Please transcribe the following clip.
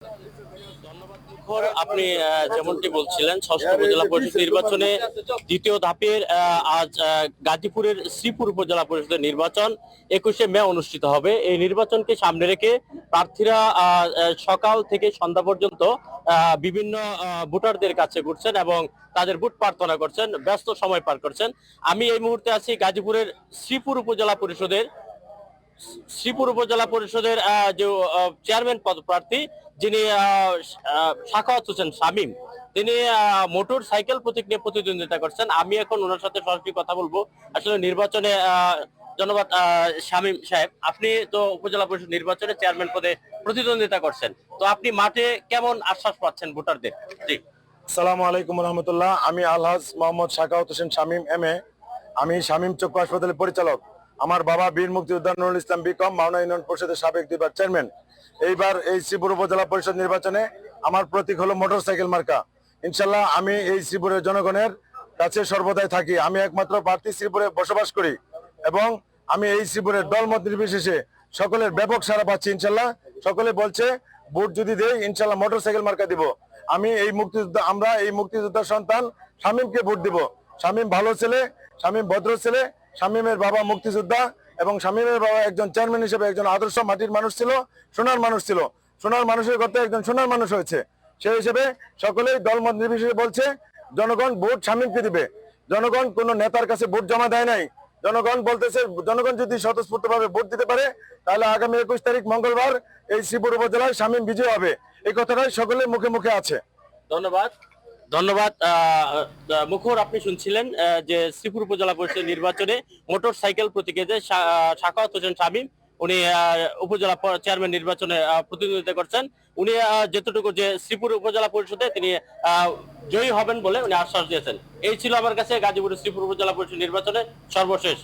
ধন্যবাদ মুখর। আপনি যেমনটি বলছিলেন, ষষ্ঠ উপজেলা পরিষদ নির্বাচনে দ্বিতীয় ধাপের আজ গাজীপুরের শ্রীপুর উপজেলা পরিষদের নির্বাচন 21শে মে অনুষ্ঠিত হবে। এই নির্বাচনকে সামনে রেখে প্রার্থীরা সকাল থেকে সন্ধ্যা পর্যন্ত বিভিন্ন ভোটারদের কাছে ঘুরছেন এবং তাদের ভোট প্রার্থনা করছেন, ব্যস্ত সময় পার করছেন। আমি এই মুহূর্তে আছি গাজীপুরের শ্রীপুর উপজেলা পরিষদের যে চেয়ারম্যান পদপ্রার্থী, যিনি সাখাওয়াত হোসেন শামীম, তিনি মোটর সাইকেল প্রতীক নিয়ে প্রতিদ্বন্দ্বিতা করছেন। আমি এখন ওনার সাথে সরাসরি কথা বলবো। আসলে নির্বাচনে ধন্যবাদ শামীম সাহেব, আপনি তো উপজেলা পরিষদ নির্বাচনে চেয়ারম্যান পদে প্রতিদ্বন্দ্বিতা করছেন, তো আপনি মাঠে কেমন আশ্বাস পাচ্ছেন ভোটারদের? জি। আসসালামু আলাইকুম রহমতুল্লাহ। আমি আলহাজ মোহাম্মদ সাখাওয়াত হোসেন শামীম এমএ। আমি শামীম চক্ষু হাসপাতালের পরিচালক। আমার বাবা বীর মুক্তিযোদ্ধা নুরুল ইসলাম বিকম, মাওনা ইউনিয়ন পরিষদের সাবেক দুইবার চেয়ারম্যান। এইবার এই শ্রীপুর উপজেলা পরিষদ নির্বাচনে আমার প্রতীক হলো মোটর সাইকেল মার্কা। ইনশাল্লাহ আমি এই শ্রীপুরের জনগণের কাছে সর্বদাই থাকি। আমি একমাত্র প্রার্থী, শ্রীপুরে বসবাস করি এবং আমি এই শ্রীপুরের দলমত নির্বিশেষে সকলের ব্যাপক সাড়া পাচ্ছি। ইনশাল্লাহ সকলে বলছে ভোট যদি দেই ইনশাল্লাহ মোটর সাইকেল মার্কা দিব। আমরা এই মুক্তিযোদ্ধার সন্তান শামীমকে ভোট দিব। শামীম ভালো ছেলে, শামীম ভদ্র ছেলে, শামীমের বাবা মুক্তিযোদ্ধা এবং শামীমের বাবা একজন চেয়ারম্যান হিসেবে একজন আদর্শ মাটির মানুষ ছিল, সোনার মানুষ ছিল। সোনার মানুষের কথা একজন সোনার মানুষ হয়েছে। সেই হিসেবে সকলেই দলমত নির্বিশেষে বলছে জনগণ ভোট শামীমকে দিবে। জনগণ কোনো নেতার কাছে ভোট জমা দেয় নাই। জনগণ বলতেছে জনগণ যদি স্বতঃস্ফূর্ত ভাবে ভোট দিতে পারে তাহলে আগামী 21 তারিখ মঙ্গলবার এই শ্রীপুর উপজেলায় শামীম বিজয় হবে। এই কথাটাই সকলের মুখে মুখে আছে। ধন্যবাদ। ধন্যবাদ মুখর। আপনি শুনছিলেন যে শ্রীপুর উপজেলা পরিষদ নির্বাচনে মোটর সাইকেল প্রতীকে যে সাখাওয়াত হোসেন শামীম, উনি উপজেলা চেয়ারম্যান নির্বাচনে প্রতিদ্বন্দ্বিতা করছেন। উনি যতটুকু যে শ্রীপুর উপজেলা পরিষদে তিনি জয়ী হবেন বলে উনি আশ্বাস দিয়েছেন। এই ছিল আমার কাছে গাজীপুরের শ্রীপুর উপজেলা পরিষদ নির্বাচনে সর্বশেষ।